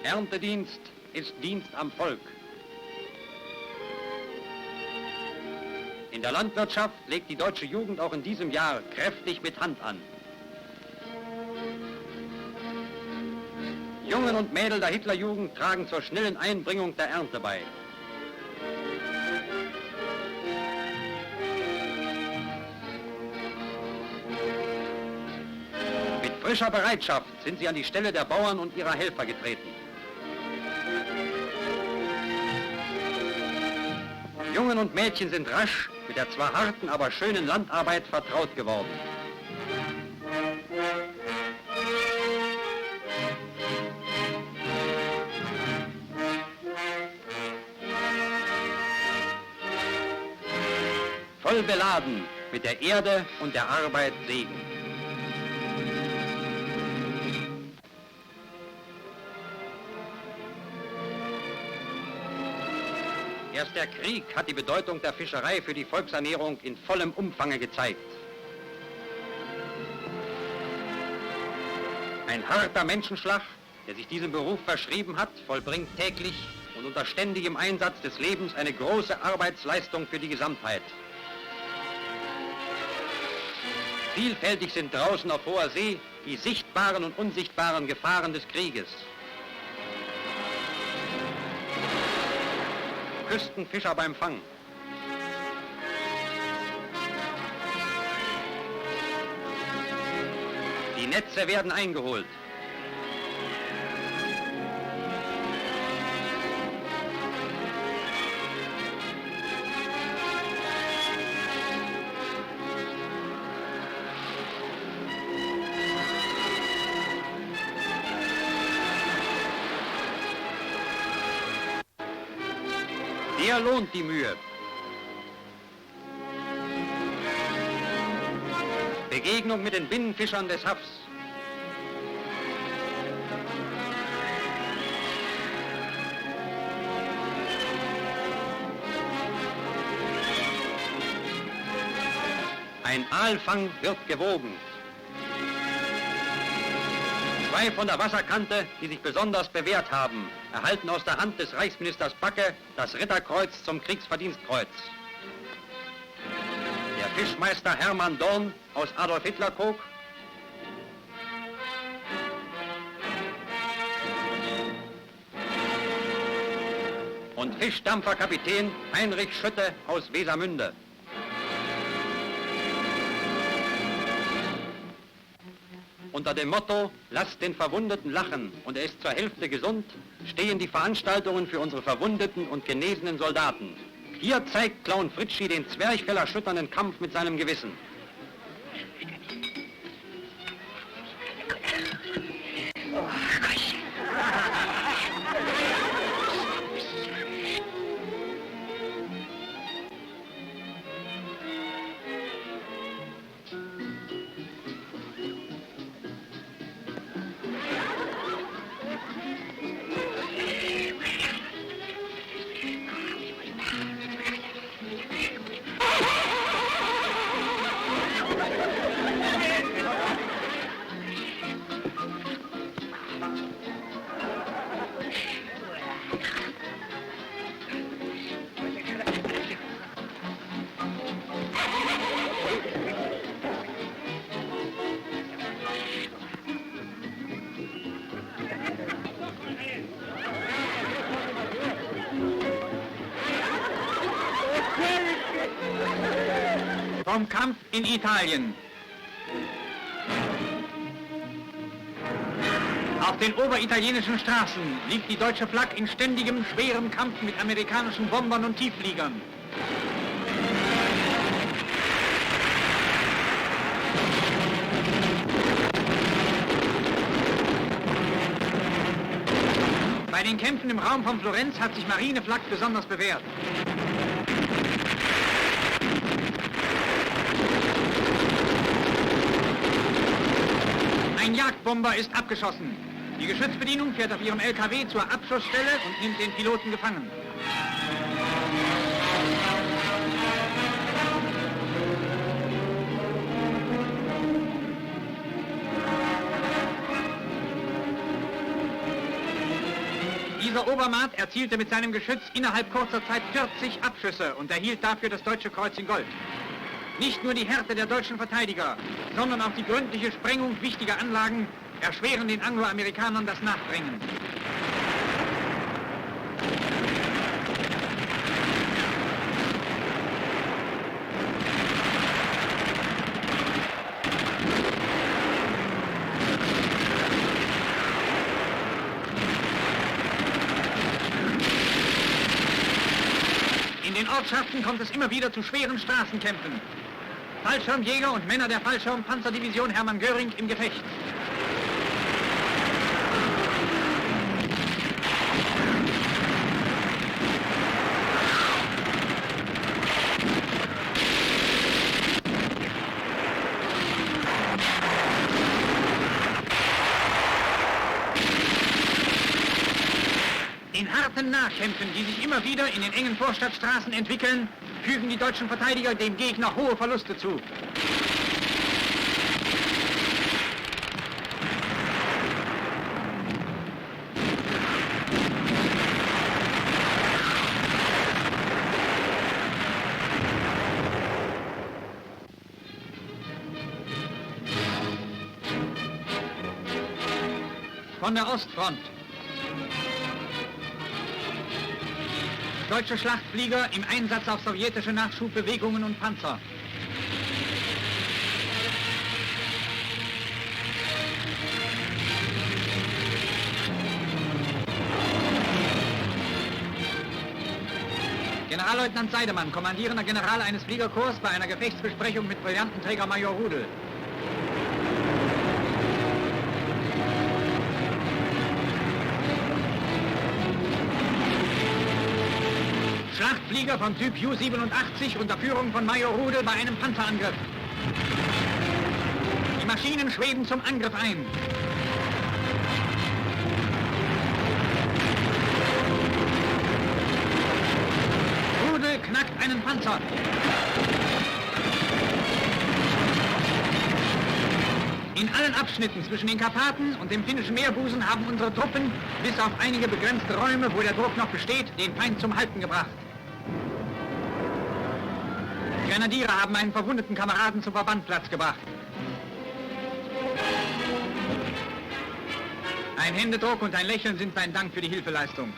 Erntedienst ist Dienst am Volk. In der Landwirtschaft legt die deutsche Jugend auch in diesem Jahr kräftig mit Hand an. Jungen und Mädel der Hitlerjugend tragen zur schnellen Einbringung der Ernte bei. Mit frischer Bereitschaft sind sie an die Stelle der Bauern und ihrer Helfer getreten. Jungen und Mädchen sind rasch mit der zwar harten, aber schönen Landarbeit vertraut geworden. Voll beladen mit der Erde und der Arbeit Segen. Erst der Krieg hat die Bedeutung der Fischerei für die Volksernährung in vollem Umfange gezeigt. Ein harter Menschenschlag, der sich diesem Beruf verschrieben hat, vollbringt täglich und unter ständigem Einsatz des Lebens eine große Arbeitsleistung für die Gesamtheit. Vielfältig sind draußen auf hoher See die sichtbaren und unsichtbaren Gefahren des Krieges. Küstenfischer beim Fang. Die Netze werden eingeholt. Der lohnt die Mühe. Begegnung mit den Binnenfischern des Haffs. Ein Aalfang wird gewogen. Zwei von der Wasserkante, die sich besonders bewährt haben, erhalten aus der Hand des Reichsministers Backe das Ritterkreuz zum Kriegsverdienstkreuz. Der Fischmeister Hermann Dorn aus Adolf-Hitler-Kog, und Fischdampferkapitän Heinrich Schütte aus Wesermünde. Unter dem Motto, lasst den Verwundeten lachen und er ist zur Hälfte gesund, stehen die Veranstaltungen für unsere verwundeten und genesenen Soldaten. Hier zeigt Clown Fritschi den zwerchfellerschütternden Kampf mit seinem Gewissen. Vom Kampf in Italien. Auf den oberitalienischen Straßen liegt die deutsche Flagge in ständigem, schwerem Kampf mit amerikanischen Bombern und Tieffliegern. Bei den Kämpfen im Raum von Florenz hat sich Marineflak besonders bewährt. Ein Jagdbomber ist abgeschossen. Die Geschützbedienung fährt auf ihrem LKW zur Abschussstelle und nimmt den Piloten gefangen. Dieser Obermaat erzielte mit seinem Geschütz innerhalb kurzer Zeit 40 Abschüsse und erhielt dafür das Deutsche Kreuz in Gold. Nicht nur die Härte der deutschen Verteidiger, sondern auch die gründliche Sprengung wichtiger Anlagen erschweren den Angloamerikanern das Nachdrängen. In den Ortschaften kommt es immer wieder zu schweren Straßenkämpfen. Fallschirmjäger und Männer der Fallschirmpanzerdivision Hermann Göring im Gefecht. In harten Nahkämpfen, die sich immer wieder in den engen Vorstadtstraßen entwickeln, fügen die deutschen Verteidiger dem Gegner hohe Verluste zu. Von der Ostfront. Deutsche Schlachtflieger im Einsatz auf sowjetische Nachschubbewegungen und Panzer. Generalleutnant Seidemann, kommandierender General eines Fliegerkorps bei einer Gefechtsbesprechung mit Brillantenträger Major Rudel. Schlachtflieger vom Typ Ju-87 unter Führung von Major Rudel bei einem Panzerangriff. Die Maschinen schweben zum Angriff ein. Rudel knackt einen Panzer. In allen Abschnitten zwischen den Karpaten und dem finnischen Meerbusen haben unsere Truppen, bis auf einige begrenzte Räume, wo der Druck noch besteht, den Feind zum Halten gebracht. Grenadiere haben einen verwundeten Kameraden zum Verbandplatz gebracht. Ein Händedruck und ein Lächeln sind sein Dank für die Hilfeleistung.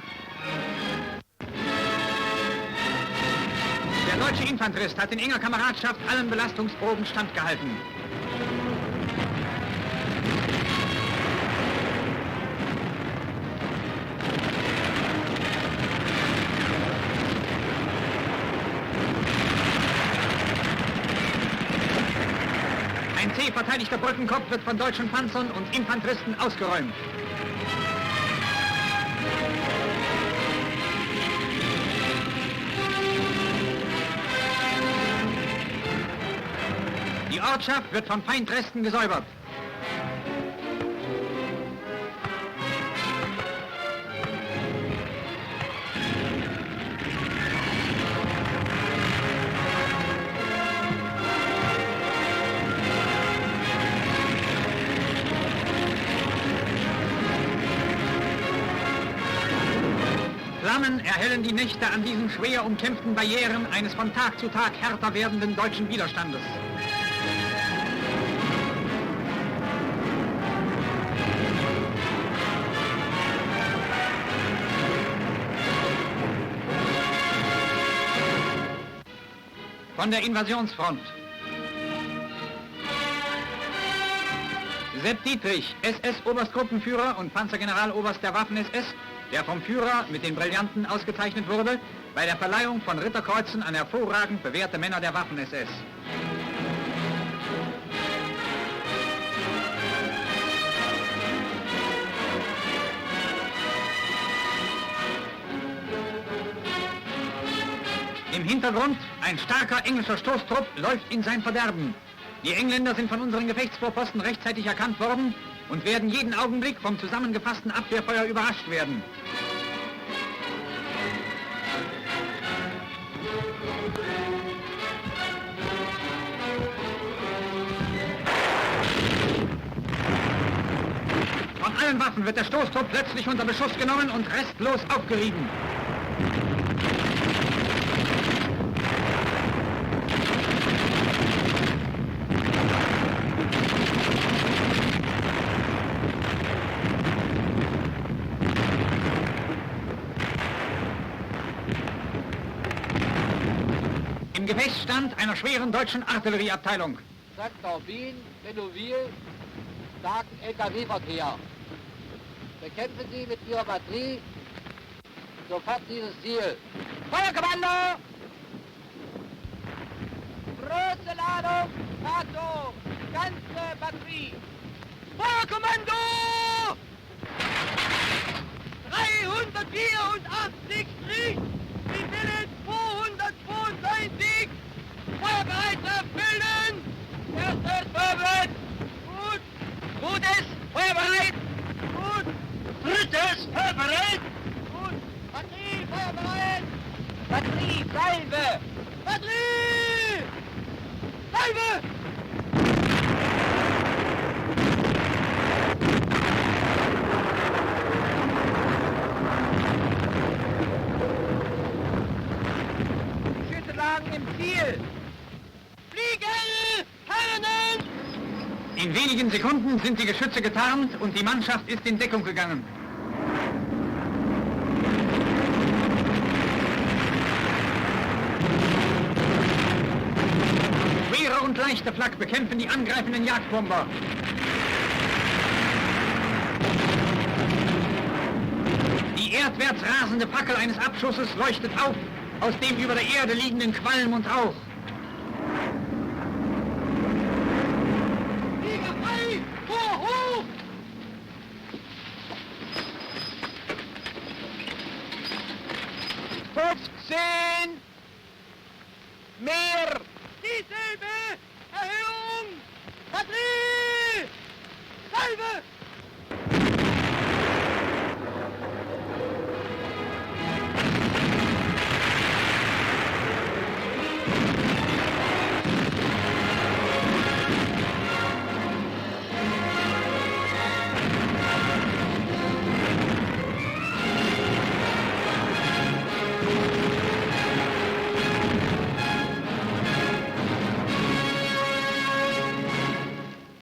Der deutsche Infanterist hat in enger Kameradschaft allen Belastungsproben standgehalten. Ein zäh verteidigter Brückenkopf wird von deutschen Panzern und Infanteristen ausgeräumt. Die Ortschaft wird von Feindresten gesäubert. Flammen erhellen die Nächte an diesen schwer umkämpften Barrieren eines von Tag zu Tag härter werdenden deutschen Widerstandes. Von der Invasionsfront. Sepp Dietrich, SS-Oberstgruppenführer und Panzergeneraloberst der Waffen-SS, der vom Führer mit den Brillanten ausgezeichnet wurde, bei der Verleihung von Ritterkreuzen an hervorragend bewährte Männer der Waffen-SS. Im Hintergrund ein starker englischer Stoßtrupp läuft in sein Verderben. Die Engländer sind von unseren Gefechtsvorposten rechtzeitig erkannt worden und werden jeden Augenblick vom zusammengefassten Abwehrfeuer überrascht werden. Von vollen Waffen wird der Stoßtrupp plötzlich unter Beschuss genommen und restlos aufgerieben. Im Gefechtsstand einer schweren deutschen Artillerieabteilung. Sektor Wien, Benouville, starken LKW-Verkehr. Bekämpfen Sie mit Ihrer Batterie sofort dieses Ziel. Feuerkommando! Große Ladung, Fahrzeug, ganze Batterie. Feuerkommando! 384 Strich, Sie bilden 292. Feuerbereitschaft bilden! Erstes Vorwärts! Gut! Gutes! Feuerbereit! Gut! Drittes! Feuerbereit! Gut! Batterie! Feuerbereit! Batterie! Salve! Batterie! Salve! Schützenlagen im Ziel! Fliegen! Tarnen! In wenigen Sekunden sind die Geschütze getarnt und die Mannschaft ist in Deckung gegangen. Schwere und leichte Flak bekämpfen die angreifenden Jagdbomber. Die erdwärts rasende Fackel eines Abschusses leuchtet auf aus dem über der Erde liegenden Qualm und Rauch. Flieger frei! Tor hoch! Mehr